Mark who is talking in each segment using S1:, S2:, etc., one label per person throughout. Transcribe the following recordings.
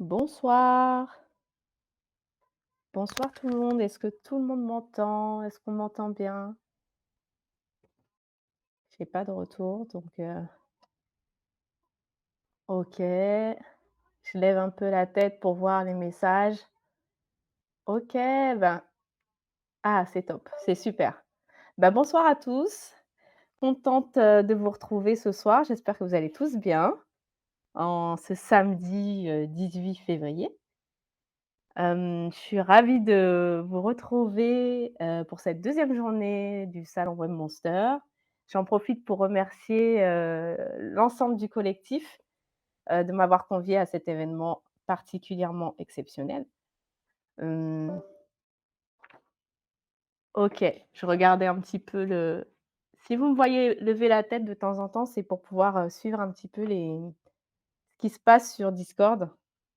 S1: Bonsoir, bonsoir tout le monde. Est-ce que tout le monde m'entend? Est-ce qu'on m'entend bien? J'ai pas de retour, donc OK. Je lève un peu la tête pour voir les messages. OK, ben c'est top, c'est super. Bonsoir à tous. Contente, de vous retrouver ce soir. J'espère que vous allez tous bien en ce samedi, 18 février. Je suis ravie de vous retrouver, pour cette deuxième journée du salon Webmonster. J'en profite pour remercier, l'ensemble du collectif, de m'avoir conviée à cet événement particulièrement exceptionnel. Hem, OK, je regardais un petit peu le si vous me voyez lever la tête de temps en temps, c'est pour pouvoir, suivre un petit peu ce qui se passe sur Discord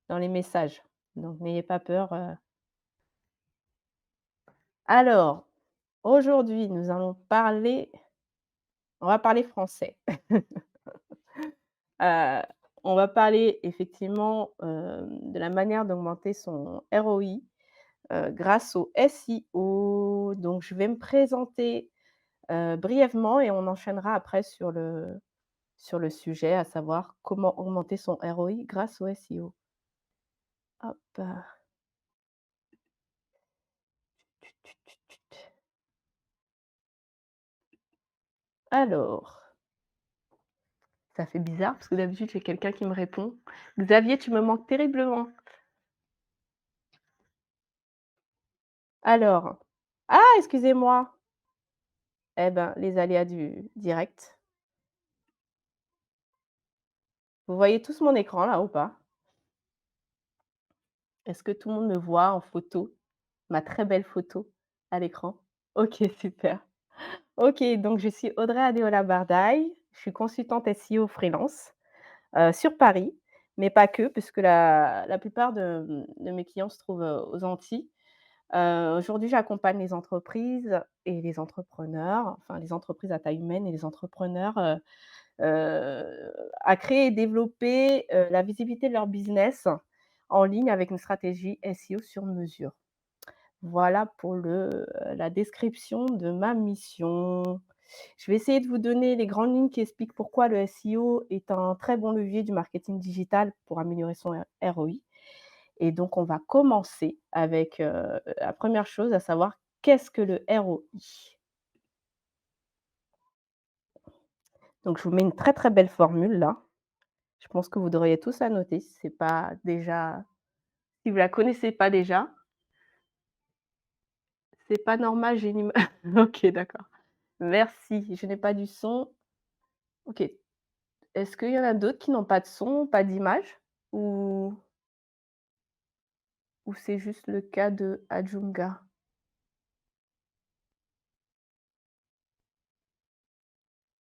S1: dans les messages. Donc n'ayez pas peur, Alors, aujourd'hui, on va parler français. Heu, on va parler effectivement, de la manière d'augmenter son ROI, grâce au SEO. Donc je vais me présenter, brièvement et on enchaînera après sur le sujet, à savoir comment augmenter son ROI grâce au SEO. Hop, alors, ça fait bizarre parce que d'habitude j'ai quelqu'un qui me répond. Xavier, tu me manques terriblement. Alors, excusez-moi. Eh ben, les aléas du direct. Vous voyez tous mon écran là ou pas? Est-ce que tout le monde me voit en photo? Ma très belle photo à l'écran? OK, super. OK, donc je suis Audrey Adeola Bardaille, je suis consultante SEO freelance, sur Paris, mais pas que, puisque la plupart de mes clients se trouvent, aux Antilles. Aujourd'hui, j'accompagne les entreprises et les entrepreneurs, enfin les entreprises à taille humaine et les entrepreneurs, à créer et développer, la visibilité de leur business en ligne avec une stratégie SEO sur mesure. Voilà pour la description de ma mission. Je vais essayer de vous donner les grandes lignes qui expliquent pourquoi le SEO est un très bon levier du marketing digital pour améliorer son ROI. Et donc on va commencer avec, la première chose, à savoir qu'est-ce que le ROI? Donc je vous mets une très, très belle formule là. Je pense que vous devriez tous la noter si vous la connaissez pas déjà. C'est pas normal, j'ai une ima OK, d'accord. Merci, je n'ai pas du son. OK. Est-ce qu'il y en a d'autres qui n'ont pas de son, pas d'image? Ou c'est juste le cas de Adjunga?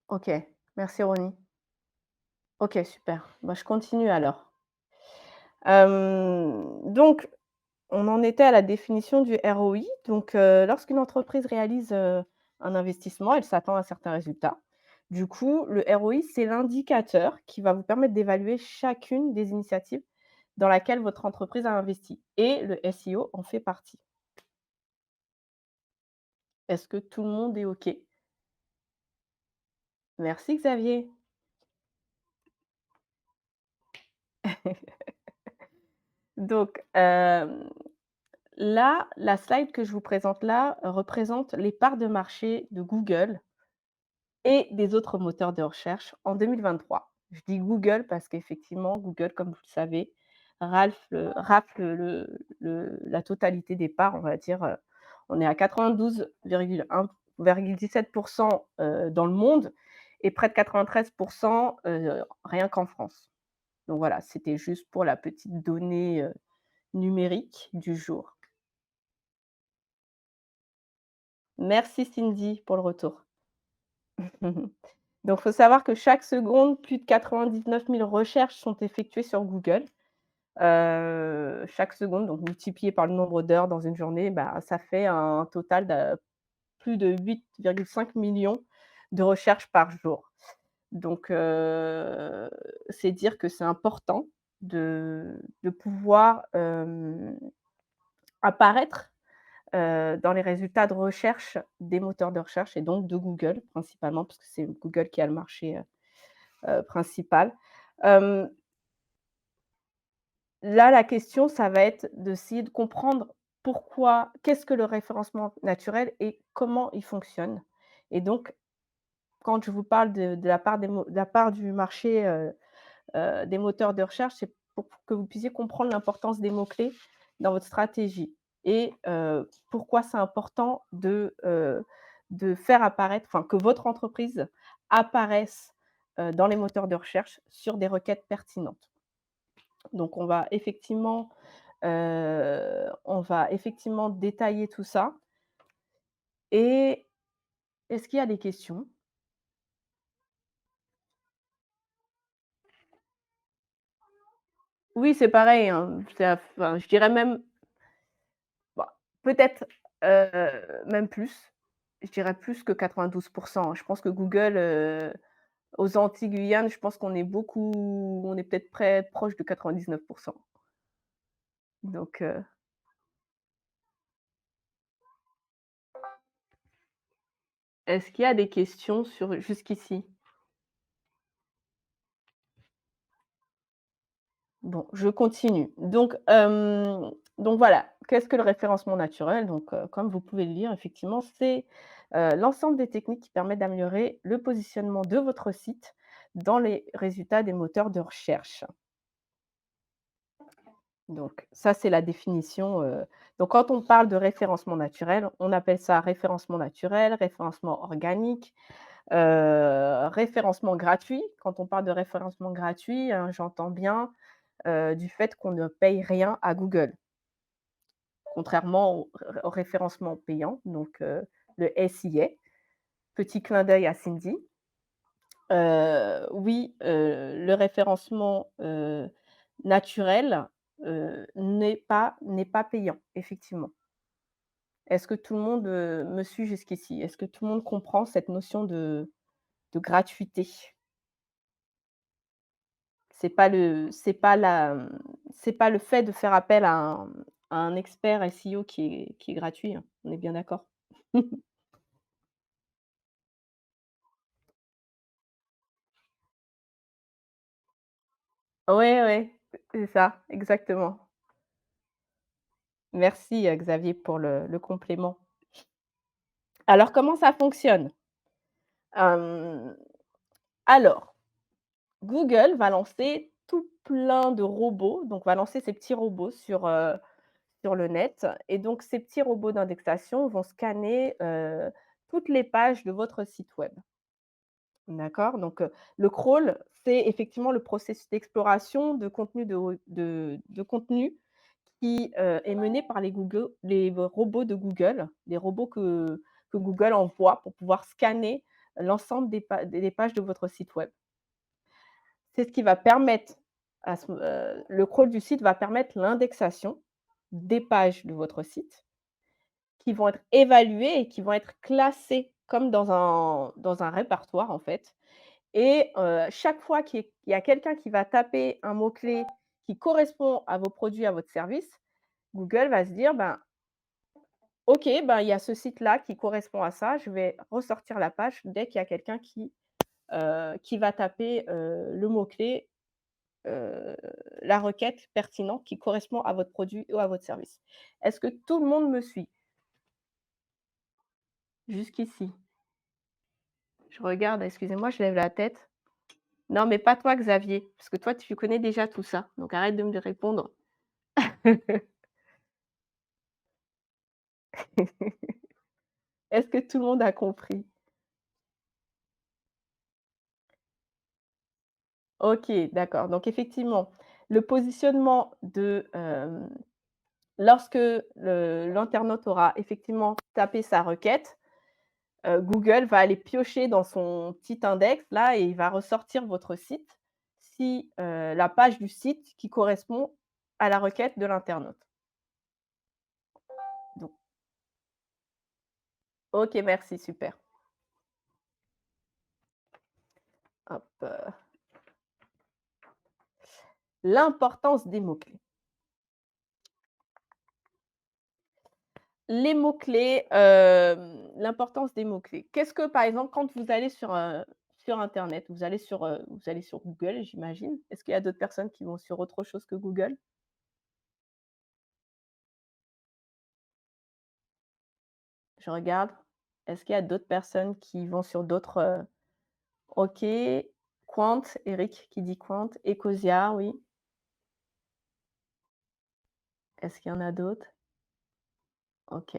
S1: OK, merci Ronnie. OK, super. Je continue alors. Donc on en était à la définition du ROI. Donc, lorsqu'une entreprise réalise, un investissement, elle s'attend à certains résultats. Du coup, le ROI, c'est l'indicateur qui va vous permettre d'évaluer chacune des initiatives dans laquelle votre entreprise a investi et le SEO en fait partie. Est-ce que tout le monde est OK? Merci Xavier. Donc, là, la slide que je vous présente là, représente les parts de marché de Google et des autres moteurs de recherche en 2023. Je dis Google parce qu'effectivement, Google, comme vous le savez, rafle la totalité des parts, on va dire, on est à 92,17 dans le monde et près de 93 rien qu'en France. Donc voilà, c'était juste pour la petite donnée, numérique du jour. Merci Cindy pour le retour. Donc, il faut savoir que chaque seconde, plus de 99 000 recherches sont effectuées sur Google. Chaque seconde, donc multiplié par le nombre d'heures dans une journée, ça fait un total de plus de 8,5 millions de recherches par jour. Donc, c'est dire que c'est important de pouvoir, apparaître, dans les résultats de recherche des moteurs de recherche et donc de Google principalement, parce que c'est Google qui a le marché, principal. Hem, Là, la question, ça va être d'essayer de comprendre qu'est-ce que le référencement naturel et comment il fonctionne? Et donc quand je vous parle de la part de la part du marché, des moteurs de recherche, c'est pour que vous puissiez comprendre l'importance des mots-clés dans votre stratégie et pourquoi c'est important de faire apparaître enfin, que votre entreprise apparaisse, dans les moteurs de recherche sur des requêtes pertinentes. Donc on va effectivement détailler tout ça et est-ce qu'il y a des questions? Oui, c'est pareil, hein, enfin, je dirais même bah, peut-être, même plus. Je dirais plus que 92. Je pense que Google, aux Antilles-Guyane, je pense on est peut-être proche de 99. Donc, est-ce qu'il y a des questions sur jusqu'ici? Bon, je continue. Donc voilà, qu'est-ce que le référencement naturel? Donc, comme vous pouvez le lire, effectivement, c'est, l'ensemble des techniques qui permettent d'améliorer le positionnement de votre site dans les résultats des moteurs de recherche. Donc ça, c'est la définition, donc quand on parle de référencement naturel, on appelle ça référencement naturel, référencement organique, référencement gratuit. Quand on parle de référencement gratuit, j'entends bien, du fait qu'on ne paye rien à Google, contrairement au référencement payant, donc le SIA. Petit clin d'œil à Cindy. Oui, le référencement, naturel, n'est pas payant, effectivement. Est-ce que tout le monde, me suit jusqu'ici? Est-ce que tout le monde comprend cette notion de gratuité? C'est pas le fait de faire appel à un expert SEO qui est gratuit, hein, on est bien d'accord? Ouais, ouais, c'est ça, exactement. Merci, Xavier pour le complément. Alors comment ça fonctionne? Hem, alors, Google va lancer tout plein de robots, donc va lancer ces petits robots sur le net et donc ces petits robots d'indexation vont scanner, toutes les pages de votre site web. D'accord? Donc, le crawl, c'est effectivement le processus d'exploration de contenu de contenu qui, est mené par les robots de Google, les robots que Google envoie pour pouvoir scanner l'ensemble des pages de votre site web. C'est ce qui va permettre le crawl du site va permettre l'indexation des pages de votre site qui vont être évaluées et qui vont être classées comme dans un répertoire, en fait et chaque fois qu'il y a quelqu'un qui va taper un mot-clé qui correspond à vos produits, à votre service, Google va se dire: «Ben, OK, ben, il y a ce site-là qui correspond à ça, je vais ressortir la page dès qu'il y a quelqu'un qui va taper, le mot-clé, heu, la requête pertinente qui correspond à votre produit ou à votre service». Est-ce que tout le monde me suit jusqu'ici? Je regarde, excusez-moi, je lève la tête. Non, mais pas toi, Xavier, parce que toi, tu connais déjà tout ça, donc arrête de me répondre. Est-ce que tout le monde a compris? OK, d'accord. Donc effectivement, le positionnement lorsque l'internaute aura effectivement tapé sa requête, Google va aller piocher dans son petit index là et il va ressortir votre site si, la page du site qui correspond à la requête de l'internaute. Donc OK, merci, super. Hop, L'importance des mots-clés. Les mots-clés, l'importance des mots-clés. Qu'est-ce que par exemple, quand vous allez sur internet, vous allez sur Google, j'imagine? Est-ce qu'il y a d'autres personnes qui vont sur autre chose que Google? Je regarde. Est-ce qu'il y a d'autres personnes qui vont sur d'autres, OK. Quant, Eric qui dit Quant, Ecosia, oui. Est-ce qu'il y en a d'autres? OK,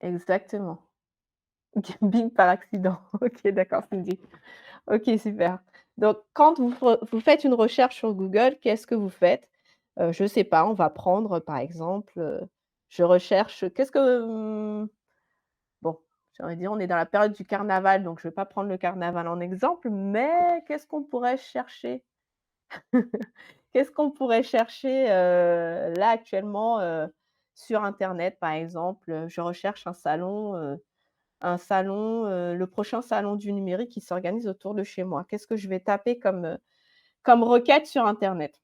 S1: exactement. Bing par accident. OK, d'accord, Cindy. OK, super. Donc quand vous faites une recherche sur Google, qu'est-ce que vous faites? Je sais pas, on va prendre, par exemple, je recherche qu'est-ce que, bon, j'ai envie de dire, on est dans la période du carnaval, donc je vais pas prendre le carnaval en exemple, mais qu'est-ce qu'on pourrait chercher? Qu'est-ce qu'on pourrait chercher, là actuellement, sur internet, par exemple? Je recherche le prochain salon du numérique qui s'organise autour de chez moi. Qu'est-ce que je vais taper comme requête sur internet?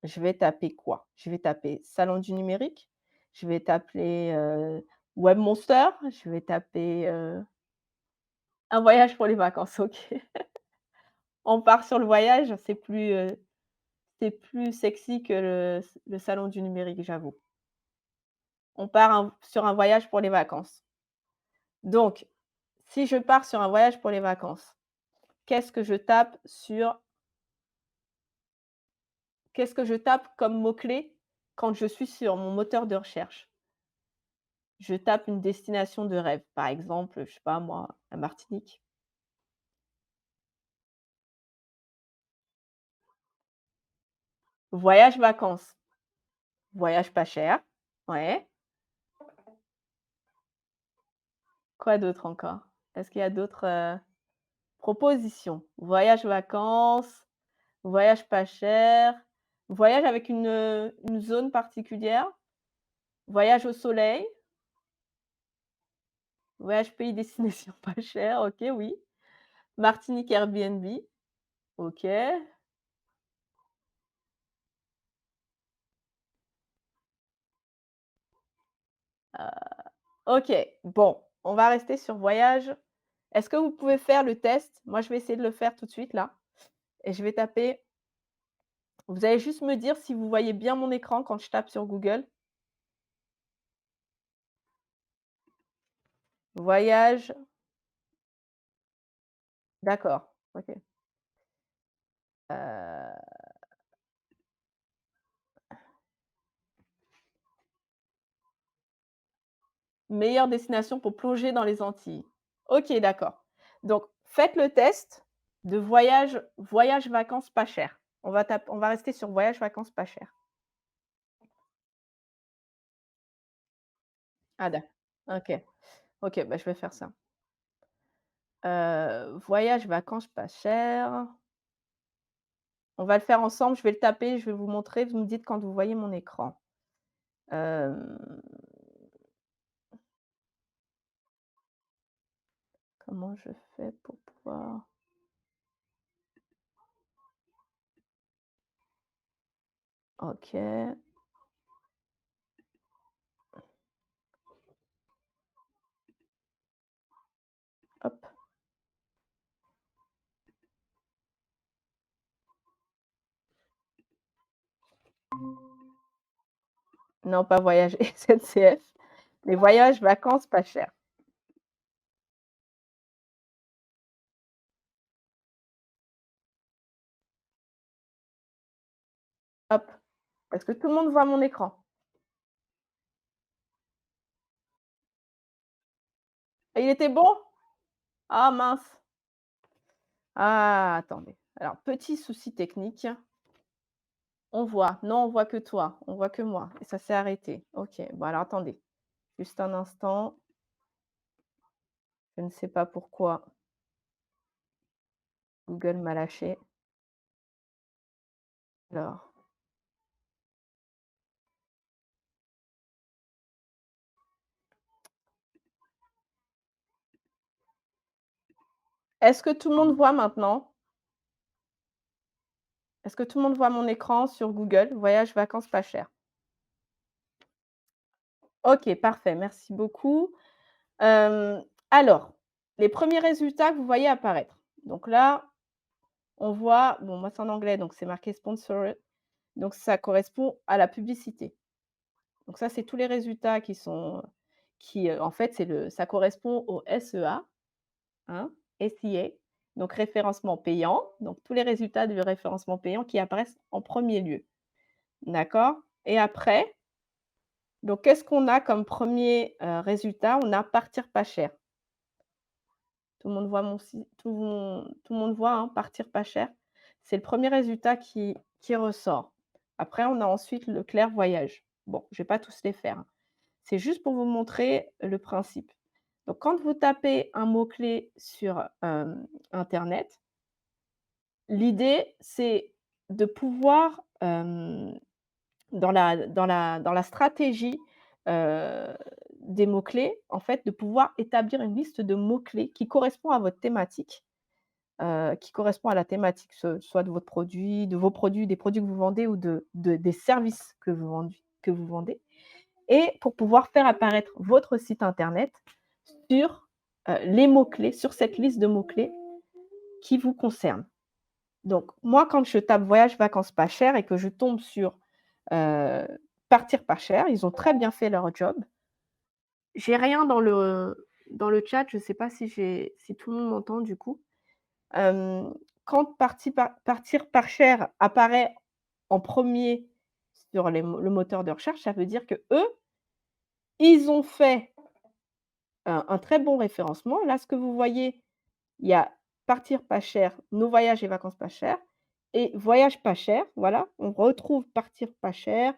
S1: Je vais taper quoi? Je vais taper salon du numérique, je vais taper, Webmonster, je vais taper, un voyage pour les vacances, OK. On part sur le voyage, c'est plus sexy que le salon du numérique, j'avoue. On part sur un voyage pour les vacances. Donc, si je pars sur un voyage pour les vacances, qu'est-ce que je tape sur qu'est-ce que je tape comme mot-clé quand je suis sur mon moteur de recherche? Je tape une destination de rêve, par exemple, je sais pas moi, la Martinique. Voyage vacances, voyage pas cher. Ouais. Quoi d'autre encore? Est-ce qu'il y a d'autres, propositions? Voyage vacances, voyage pas cher, voyage avec une zone particulière, voyage au soleil, voyage pays destination pas cher, OK, oui. Martinique Airbnb, OK. OK, bon, on va rester sur voyage. Est-ce que vous pouvez faire le test? Moi, je vais essayer de le faire tout de suite là et je vais taper vous allez juste me dire si vous voyez bien mon écran quand je tape sur Google. Voyage, d'accord, OK. Heu, meilleure destination pour plonger dans les Antilles. OK, d'accord. Donc faites le test de voyage vacances pas cher. On va rester sur voyage vacances pas cher. Ah d'ac OK, OK, bah, je vais faire ça. Voyage vacances pas cher. On va le faire ensemble, je vais le taper, je vais vous montrer, vous me dites quand vous voyez mon écran. Hem, comment je fais pour pouvoir OK, hop. Non, pas voyage SNCF, mais voyage vacances pas cher. Hop. Est-ce que tout le monde voit mon écran? Et il était bon? Ah mince. Ah, attendez. Alors petit souci technique. On voit. Non, on voit que toi, on voit que moi et ça s'est arrêté. OK, bon alors attendez, juste un instant, je ne sais pas pourquoi Google m'a lâché. Alors, Est-ce que tout le monde voit maintenant? Est-ce que tout le monde voit mon écran sur Google? Voyage vacances pas cher. OK, parfait, merci beaucoup. Hem, alors, les premiers résultats que vous voyez apparaître. Donc là, on voit bon, moi, c'est en anglais, donc c'est marqué sponsored, donc ça correspond à la publicité. Donc ça, c'est tous les résultats en fait, ça correspond au SEA, hein, SEA, donc référencement payant, donc tous les résultats du référencement payant qui apparaissent en premier lieu. D'accord? Et après, donc qu'est-ce qu'on a comme premier résultat? On a partir pas cher. Tout le monde voit mon si tout le monde voit, hein, partir pas cher? C'est le premier résultat qui ressort. Après, on a ensuite Leclerc voyage. Bon, je vais pas tous les faire, hein. C'est juste pour vous montrer le principe. Donc quand vous tapez un mot-clé sur, internet, l'idée, c'est de pouvoir, dans la stratégie, heu, des mots-clés, en fait, de pouvoir établir une liste de mots-clés qui correspond à votre thématique, qui correspond à la thématique, soit de votre produit, de vos produits, des produits que vous vendez ou des services que vous vendez et pour pouvoir faire apparaître votre site internet sur, les mots-clés, sur cette liste de mots-clés qui vous concernent. Donc moi, quand je tape voyage vacances pas cher et que je tombe sur, heu, partir pas cher, ils ont très bien fait leur job. J'ai rien dans le chat, je ne sais pas si tout le monde m'entend du coup. Quand partir pas cher apparaît en premier sur le moteur de recherche, ça veut dire que eux, ils ont fait un très bon référencement. Là, ce que vous voyez, il y a partir pas cher, nos voyages et vacances pas chères et voyage pas cher, voilà, on retrouve partir pas cher,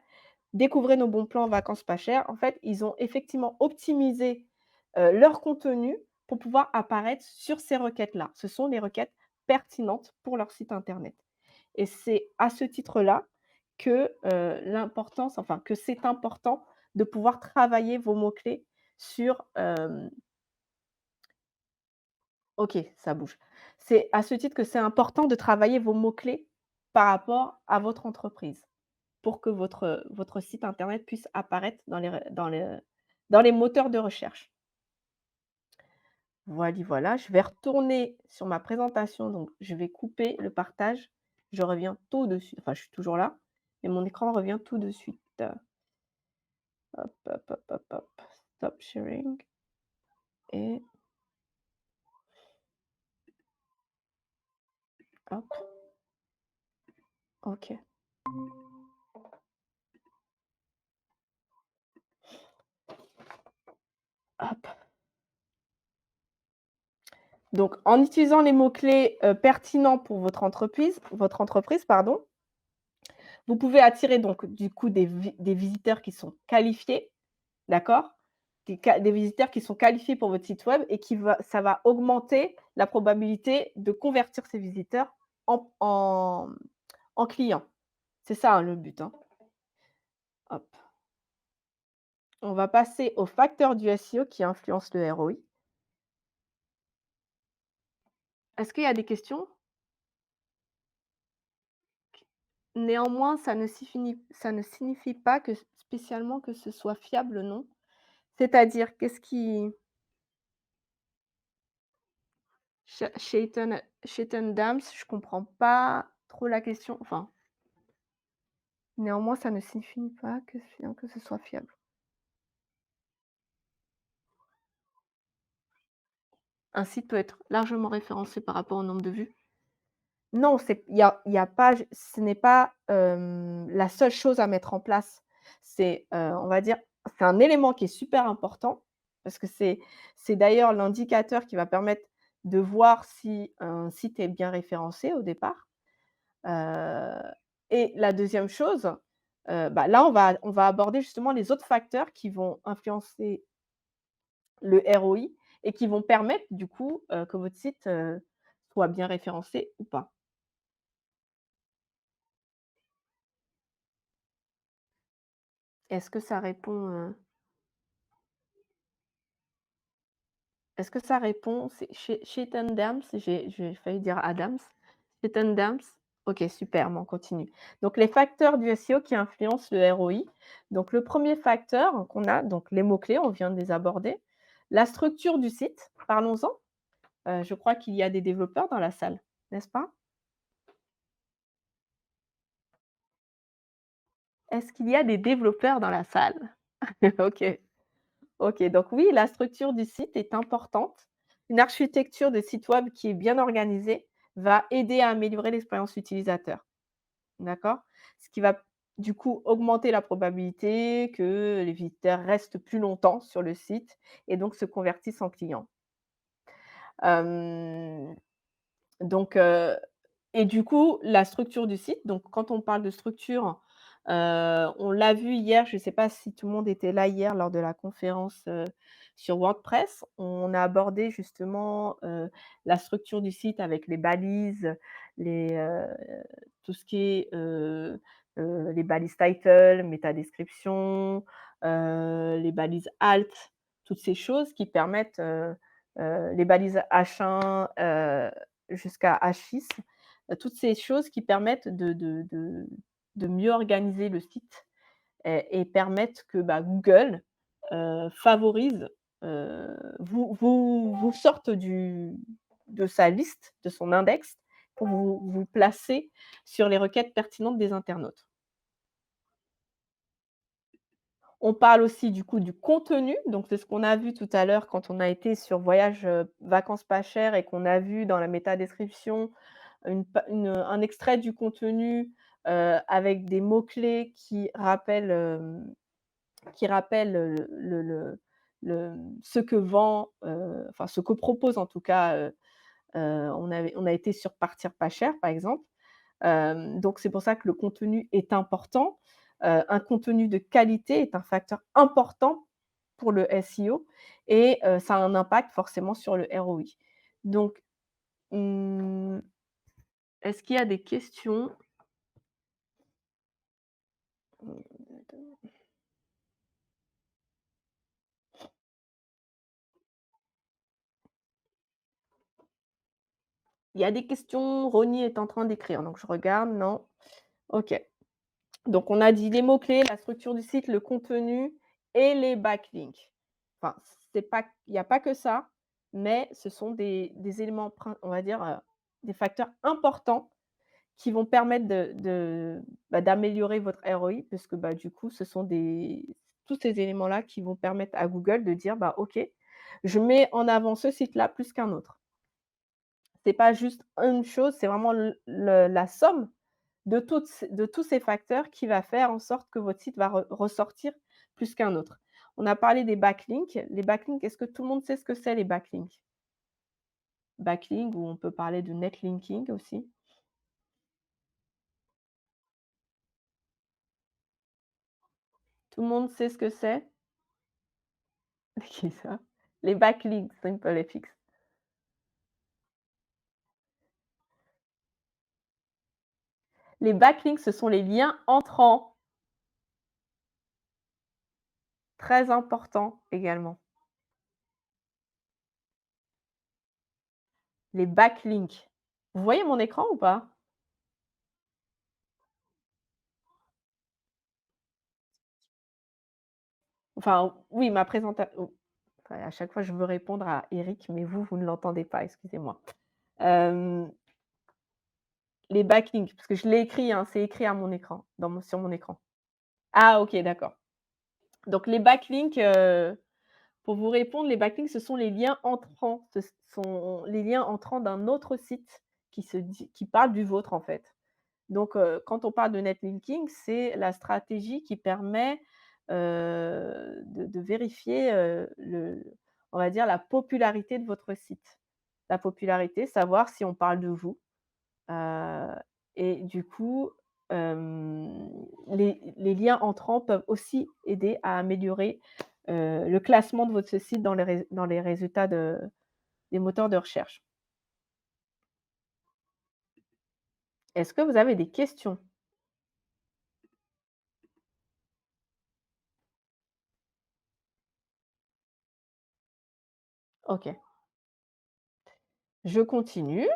S1: découvrez nos bons plans vacances pas chères. En fait, ils ont effectivement optimisé, leur contenu pour pouvoir apparaître sur ces requêtes-là. Ce sont les requêtes pertinentes pour leur site internet et c'est à ce titre-là que, que c'est important de pouvoir travailler vos mots-clés sur, OK, ça bouge. C'est à ce titre que c'est important de travailler vos mots-clés par rapport à votre entreprise, pour que votre site internet puisse apparaître dans les moteurs de recherche. Voili voilà, je vais retourner sur ma présentation, donc je vais couper le partage. Je reviens tout de suite, enfin je suis toujours là, mais mon écran revient tout de suite. Hop, hop, hop, hop, hop, stop sharing et hop, OK, hop. Donc en utilisant les mots-clés, pertinents pour votre entreprise, pardon, vous pouvez attirer donc du coup des visiteurs qui sont qualifiés, d'accord? Des visiteurs qui sont qualifiés pour votre site web et ça va augmenter la probabilité de convertir ces visiteurs en clients. C'est ça, hein, le but, hein. Hop. On va passer aux facteurs du SEO qui influencent le ROI. Est-ce qu'il y a des questions? Néanmoins, ça ne signifie pas que spécialement que ce soit fiable, non. C'est-à-dire, qu'est-ce qui Shaten Dams, je comprends pas trop la question. Enfin, néanmoins, ça ne signifie pas que ce soit fiable. Un site peut être largement référencé par rapport au nombre de vues? Non, c'est il y a pas ce n'est pas, la seule chose à mettre en place. C'est, on va dire, c'est un élément qui est super important parce que c'est d'ailleurs l'indicateur qui va permettre de voir si un site est bien référencé au départ. Heu et la deuxième chose, bah, là, on va aborder justement les autres facteurs qui vont influencer le ROI et qui vont permettre du coup, que votre site, soit bien référencé ou pas. Est-ce que ça répond, Est-ce que ça répond? C'est Dams, j'ai failli dire Adams. Dams. OK, super, bon, on continue. Donc les facteurs du SEO qui influencent le ROI. Donc le premier facteur qu'on a, donc les mots-clés, on vient de les aborder. La structure du site, parlons-en. Je crois qu'il y a des développeurs dans la salle, n'est-ce pas? Est-ce qu'il y a des développeurs dans la salle? OK. OK, donc oui, la structure du site est importante. Une architecture de site web qui est bien organisée va aider à améliorer l'expérience utilisateur, d'accord? Ce qui va du coup augmenter la probabilité que les visiteurs restent plus longtemps sur le site et donc se convertissent en clients. Hem, donc et du coup, la structure du site, donc quand on parle de structure, on l'a vu hier, je ne sais pas si tout le monde était là hier lors de la conférence, sur WordPress. On a abordé justement, la structure du site avec les balises, les, tout ce qui est, les balises title, méta description, les balises alt, toutes ces choses qui permettent, les balises H1, jusqu'à H6, toutes ces choses qui permettent de mieux organiser le site et permettent que, bah, Google, favorise, vous sorte de sa liste, de son index pour vous placer sur les requêtes pertinentes des internautes. On parle aussi du coup du contenu, donc c'est ce qu'on a vu tout à l'heure quand on a été sur voyage, vacances pas chères et qu'on a vu dans la méta description un extrait du contenu, avec des mots-clés qui rappellent, ce que vend, enfin ce que propose en tout cas, on a été sur Partir pas cher par exemple. Donc c'est pour ça que le contenu est important. Un contenu de qualité est un facteur important pour le SEO et ça a un impact forcément sur le ROI. Donc, mmh, est-ce qu'il y a des questions? Il y a des questions? Ronnie est en train d'écrire, donc je regarde, non? OK. Donc on a dit les mots-clés, la structure du site, le contenu et les backlinks. Enfin, c'est pas il y a pas que ça, mais ce sont des éléments on va dire, des facteurs importants qui vont permettre d'améliorer votre ROI puisque, bah, du coup, ce sont tous ces éléments-là qui vont permettre à Google de dire: «Bah, OK, je mets en avant ce site-là plus qu'un autre». C'est pas juste une chose, c'est vraiment la somme de tous ces facteurs qui va faire en sorte que votre site va ressortir plus qu'un autre. On a parlé des backlinks. Les backlinks, est-ce que tout le monde sait ce que c'est les backlinks? Backlinks ou on peut parler de netlinking aussi. Tout le monde sait ce que c'est? Qui ça? Les backlinks, simple FX. Les backlinks, ce sont les liens entrants, très importants également. Les backlinks. Vous voyez mon écran ou pas? Enfin, oui, ma présentation. À chaque fois, je veux répondre à Eric, mais vous, vous ne l'entendez pas, excusez-moi. Hem, les backlinks, parce que je l'ai écrit, hein, c'est écrit à mon écran, sur mon écran. Ah OK, d'accord. Donc les backlinks, pour vous répondre, les backlinks, ce sont les liens entrants. Ce sont les liens entrants d'un autre site qui parle du vôtre, en fait. Donc quand on parle de netlinking, c'est la stratégie qui permet, de vérifier, on va dire la popularité de votre site. La popularité, savoir si on parle de vous, heu et du coup, les liens entrants peuvent aussi aider à améliorer, le classement de votre site dans les résultats des moteurs de recherche. Est-ce que vous avez des questions? OK. Je continue.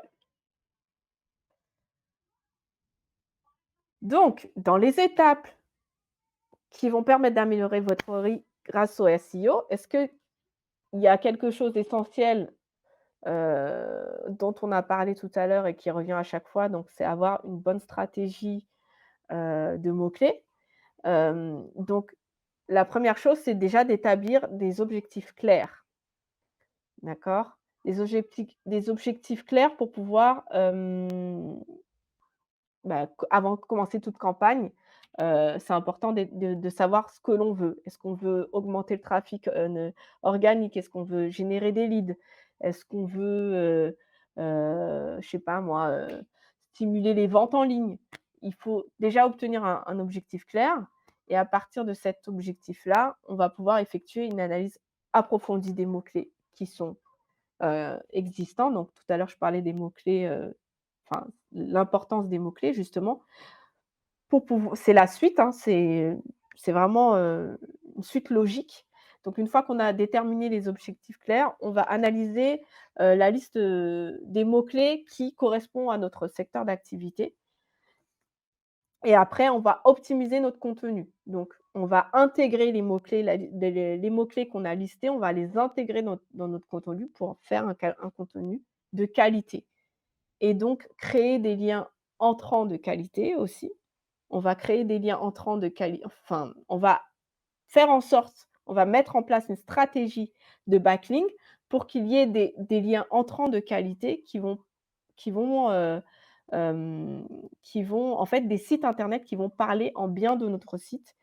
S1: Donc, dans les étapes qui vont permettre d'améliorer votre ROI grâce au SEO, est-ce qu'il y a quelque chose d'essentiel, dont on a parlé tout à l'heure et qui revient à chaque fois? Donc, c'est avoir une bonne stratégie, de mots-clés. Donc la première chose, c'est déjà d'établir des objectifs clairs, d'accord? Des objectifs clairs pour pouvoir, bah, avant de commencer toute campagne, c'est important de savoir ce que l'on veut. Est-ce qu'on veut augmenter le trafic, organique? Est-ce qu'on veut générer des leads? Est-ce qu'on veut, je sais pas moi, stimuler les ventes en ligne? Il faut déjà obtenir un objectif clair et à partir de cet objectif-là, on va pouvoir effectuer une analyse approfondie des mots-clés qui sont, existants. Donc tout à l'heure, je parlais des mots-clés, enfin l'importance des mots-clés justement pour pouvoir c'est la suite, hein, c'est vraiment, une suite logique. Donc une fois qu'on a déterminé les objectifs clairs, on va analyser, la liste, des mots-clés qui correspond à notre secteur d'activité et après on va optimiser notre contenu. Donc on va intégrer les mots-clés, la li les mots-clés qu'on a listés, on va les intégrer dans notre contenu pour faire un contenu de qualité et donc créer des liens entrants de qualité aussi. On va créer des liens entrants de quali enfin, on va faire en sorte on va mettre en place une stratégie de backlink pour qu'il y ait des liens entrants de qualité qui vont, qui vont en fait, des sites internet qui vont parler en bien de notre site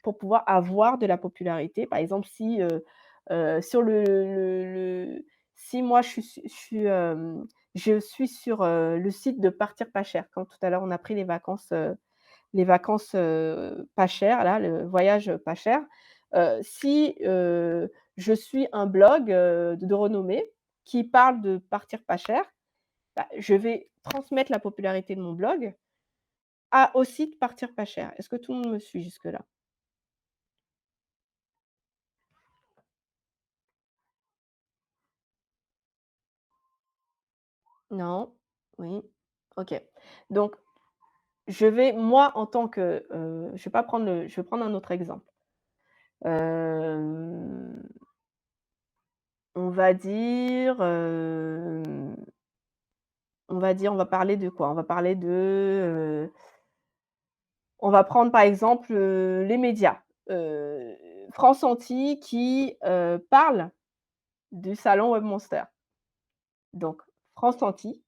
S1: pour pouvoir avoir de la popularité. Par exemple, si, sur si moi je suis sur, le site de Partir pas cher, comme tout à l'heure on a pris les vacances, pas chères là, le voyage pas cher. Si, je suis un blog, de renommée qui parle de partir pas cher, bah, je vais transmettre la popularité de mon blog au site Partir pas cher. Est-ce que tout le monde me suit jusque-là? Non? Oui? OK. Donc moi en tant que, je vais prendre un autre exemple. Hem, on va dire, on va parler de quoi? On va parler on va prendre par exemple, les médias. Heu, France Antilles qui, parle du salon Webmonster. Donc France Antilles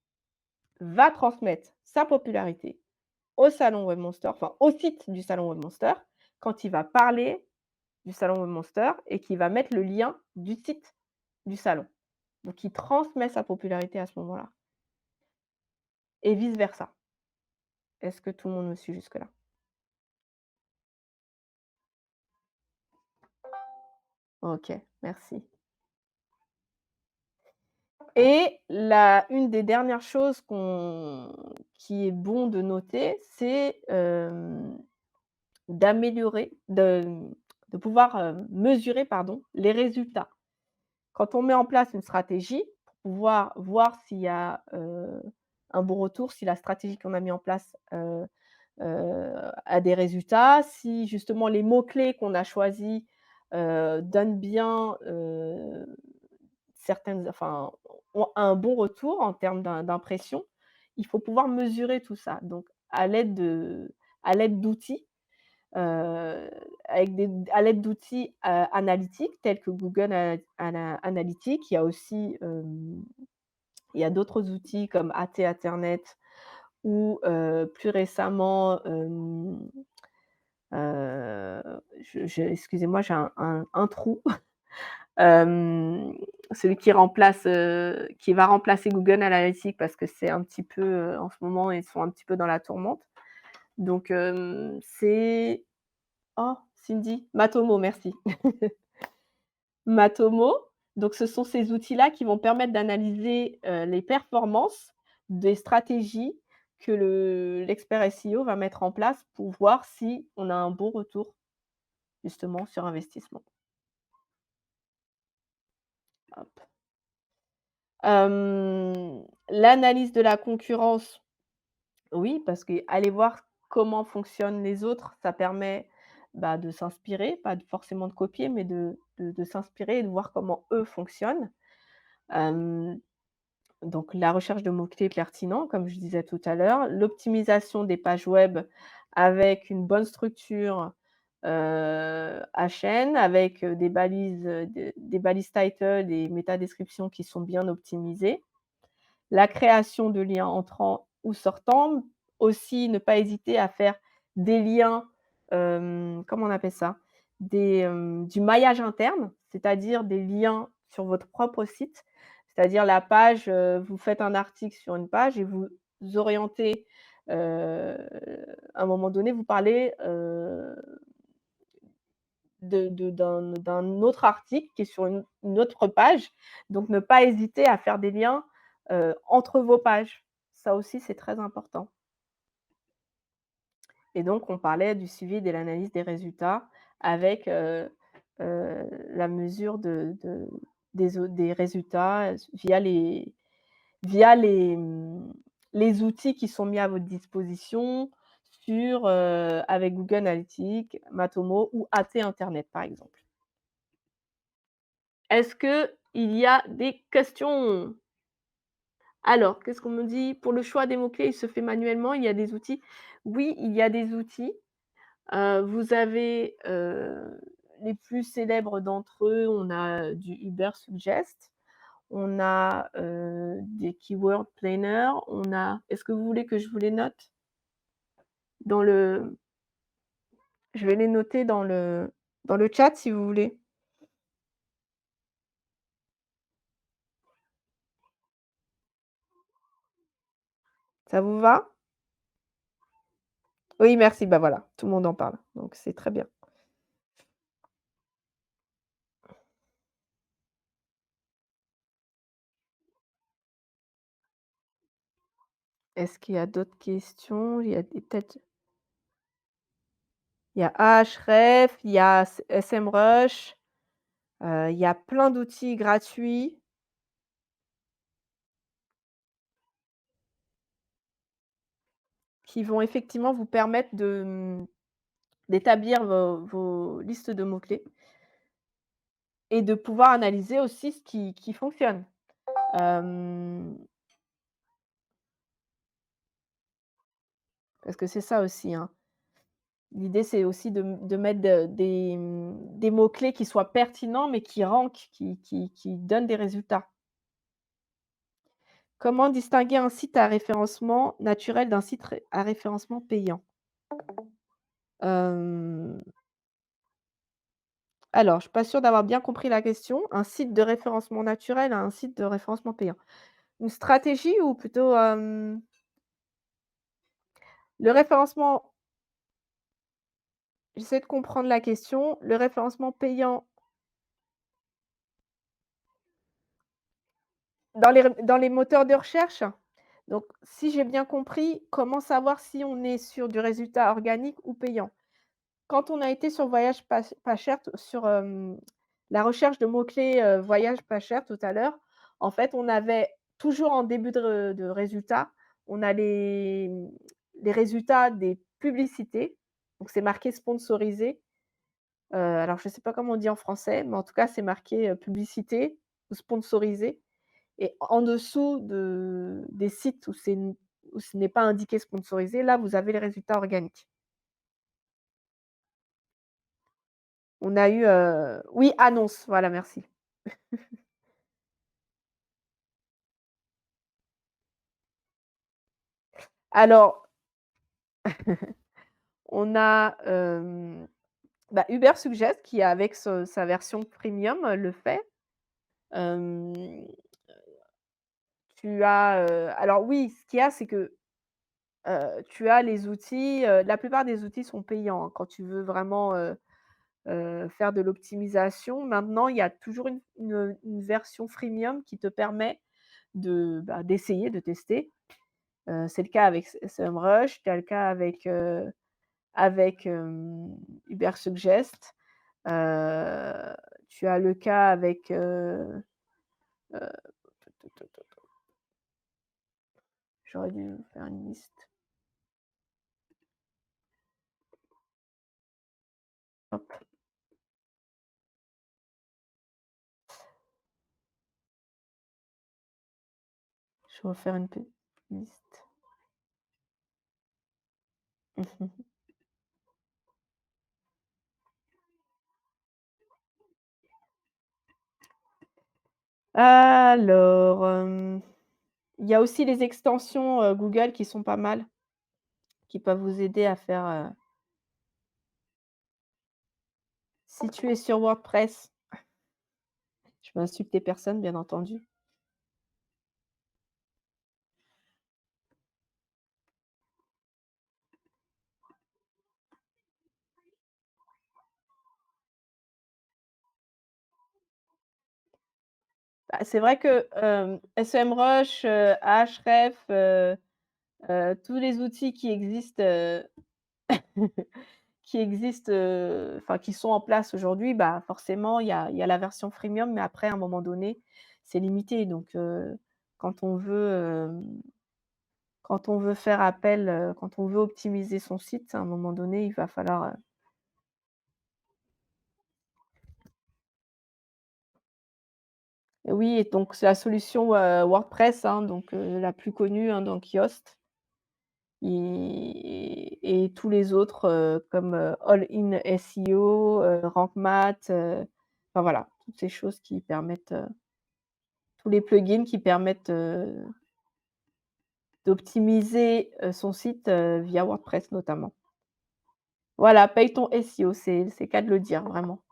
S1: va transmettre sa popularité au salon Webmonster, enfin au site du salon Webmonster, quand il va parler du salon Webmonster et qu'il va mettre le lien du site du salon. Donc il transmet sa popularité à ce moment-là et vice versa. Est-ce que tout le monde me suit jusque-là? OK, merci. Et une des dernières choses qui est bon de noter, c'est, d'améliorer, de pouvoir, mesurer, pardon, les résultats. Quand on met en place une stratégie, pour pouvoir voir s'il y a, un bon retour, si la stratégie qu'on a mis en place, a des résultats, si justement les mots-clés qu'on a choisis, donnent bien, certaines enfin, ont un bon retour en termes d'impression, il faut pouvoir mesurer tout ça. Donc à l'aide d'outils, à l'aide d'outils, analytiques tels que Google Analytics. Il y a aussi, il y a d'autres outils comme AT Internet ou, plus récemment, excusez-moi, j'ai un trou. Hem, celui qui va remplacer Google Analytics parce que c'est un petit peu, en ce moment, ils sont un petit peu dans la tourmente. Donc, c'est oh, Cindy, Matomo, merci. Matomo, donc ce sont ces outils-là qui vont permettre d'analyser, les performances des stratégies que l'expert SEO va mettre en place pour voir si on a un bon retour justement sur investissement. Hop. L'analyse de la concurrence, oui, parce qu'aller voir comment fonctionnent les autres, ça permet, bah, de s'inspirer, pas de forcément de copier, mais de s'inspirer et de voir comment eux fonctionnent. Hem Donc la recherche de mots-clés pertinents, comme je disais tout à l'heure, l'optimisation des pages web avec une bonne structure, à chaîne, avec, des balises title et métadescriptions qui sont bien optimisées. La création de liens entrants ou sortants, aussi ne pas hésiter à faire des liens, comment on appelle ça? Du maillage interne, c'est-à-dire des liens sur votre propre site. C'est-à-dire la page, vous faites un article sur une page et vous orientez, à un moment donné, vous parlez, d'un autre article qui est sur une autre page. Donc ne pas hésiter à faire des liens, entre vos pages. Ça aussi, c'est très important. Et donc on parlait du suivi et de l'analyse des résultats avec, la mesure des résultats via les outils qui sont mis à votre disposition avec Google Analytics, Matomo ou AT Internet, par exemple. Est-ce qu'il y a des questions? Alors, qu'est-ce qu'on me dit? Pour le choix des mots-clés, il se fait manuellement, il y a des outils? Oui, il y a des outils. Vous avez, les plus célèbres d'entre eux, on a du Uber Suggest, on a, des Keyword Planner, on a est-ce que vous voulez que je vous les note? Dans le Je vais les noter dans le chat si vous voulez. Ça vous va? Oui, merci, bah, voilà, tout le monde en parle, donc c'est très bien. Est-ce qu'il y a d'autres questions? Il y a Ahref, il y a SEMrush, il y a plein d'outils gratuits qui vont effectivement vous permettre d'établir vos listes de mots-clés et de pouvoir analyser aussi ce qui fonctionne. Hem, Parce que c'est ça aussi, hein. L'idée, c'est aussi de mettre des mots-clés qui soient pertinents, mais qui rankent, qui donnent des résultats. Comment distinguer un site à référencement naturel d'un site à référencement payant? Hem, alors, je ne suis pas sûre d'avoir bien compris la question. Un site de référencement naturel à un site de référencement payant. Une stratégie ou plutôt, le référencement j'essaie de comprendre la question. Le référencement payant dans les moteurs de recherche? Donc si j'ai bien compris, comment savoir si on est sur du résultat organique ou payant? Quand on a été sur Voyage pas cher t sur, la recherche de mots-clés, voyage pas cher tout à l'heure, en fait, on avait toujours en début de résultat, on a les résultats des publicités, donc c'est marqué sponsorisé. Alors je ne sais pas comment on dit en français, mais en tout cas, c'est marqué, publicité ou sponsorisé et en dessous des sites où ce n'est pas indiqué sponsorisé, là, vous avez les résultats organiques. On a eu, oui, annonce, voilà, merci. Alors, on a, bah, Uber Suggest qui avec sa version premium, le fait. Hem, Tu as, alors oui, ce qu'il y a, c'est que, tu as les outils, la plupart des outils sont payants, hein, quand tu veux vraiment, faire de l'optimisation. Maintenant, il y a toujours une version freemium qui te permet d'essayer, de tester. C'est le cas avec SEMrush, tu as le cas avec, Ubersuggest. Tu as le cas avec, J'aurais dû faire une liste. Hop, je vais refaire une petite liste. Mmh. Alors, il y a aussi les extensions, Google qui sont pas mal, qui peuvent vous aider à faire, si tu es sur WordPress, je veux insulter personne bien entendu. Bah, c'est vrai que, SEMrush, Ahref, tous les outils qui existent, enfin qui sont en place aujourd'hui, bah, forcément il y a la version freemium, mais après à un moment donné, c'est limité donc quand on veut, quand on veut faire appel, quand on veut optimiser son site, à un moment donné, il va falloir, oui et donc c'est la solution, WordPress, hein, donc la plus connue, hein, donc Yoast et tous les autres, comme, All in SEO, Rank Math, enfin voilà, toutes ces choses qui permettent, tous les plugins qui permettent, d'optimiser, son site, via WordPress notamment. Voilà, paye ton SEO, c'est le cas de le dire vraiment.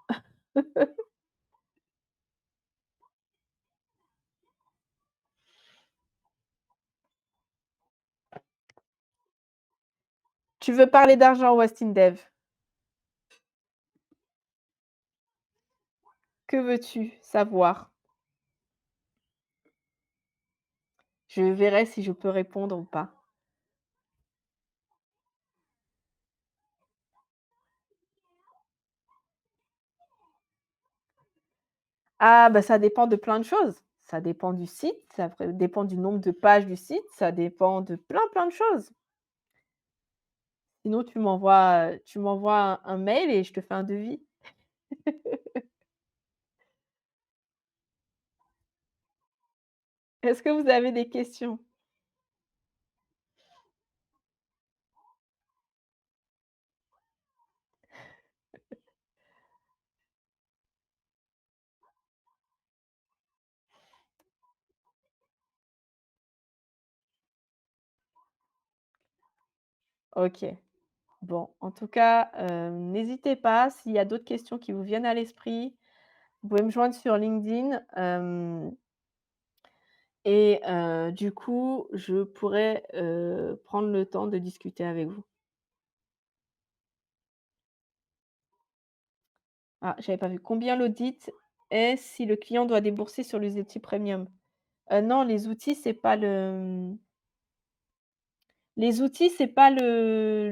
S1: Tu veux parler d'argent, Westin Dev? Que veux-tu savoir? Je verrai si je peux répondre ou pas. Ah, bah, ça dépend de plein de choses. Ça dépend du site, ça dépend du nombre de pages du site, ça dépend de plein, plein de choses. Sinon tu m'envoies un mail et je te fais un devis. Est-ce que vous avez des questions? OK. Bon, en tout cas, n'hésitez pas, s'il y a d'autres questions qui vous viennent à l'esprit, vous pouvez me joindre sur LinkedIn, et du coup, je pourrais, prendre le temps de discuter avec vous. Ah, j'avais pas vu. Combien l'audit est si le client doit débourser sur les outils premium? Non, les outils, c'est pas le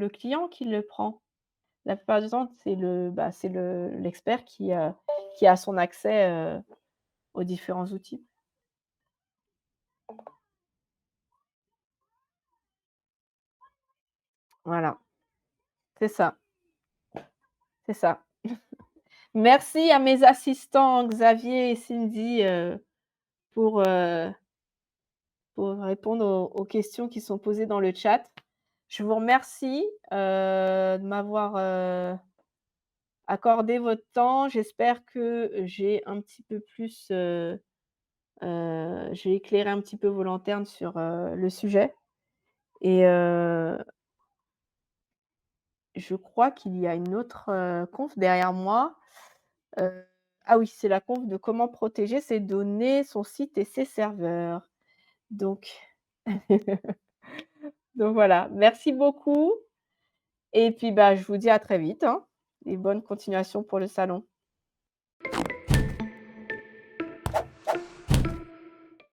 S1: client qui le prend. La plupart du temps, c'est l'expert qui a son accès, aux différents outils. Voilà, c'est ça, c'est ça. Merci à mes assistants Xavier et Cindy, pour répondre aux questions qui sont posées dans le chat. Je vous remercie, de m'avoir, accordé votre temps. J'espère que j'ai éclairé un petit peu vos lanternes sur, le sujet et je crois qu'il y a une autre, conf derrière moi. Heu, ah oui, c'est la conf de comment protéger ses données, son site et ses serveurs. Donc donc voilà, merci beaucoup et puis, bah, je vous dis à très vite, hein et bonne continuation pour le salon.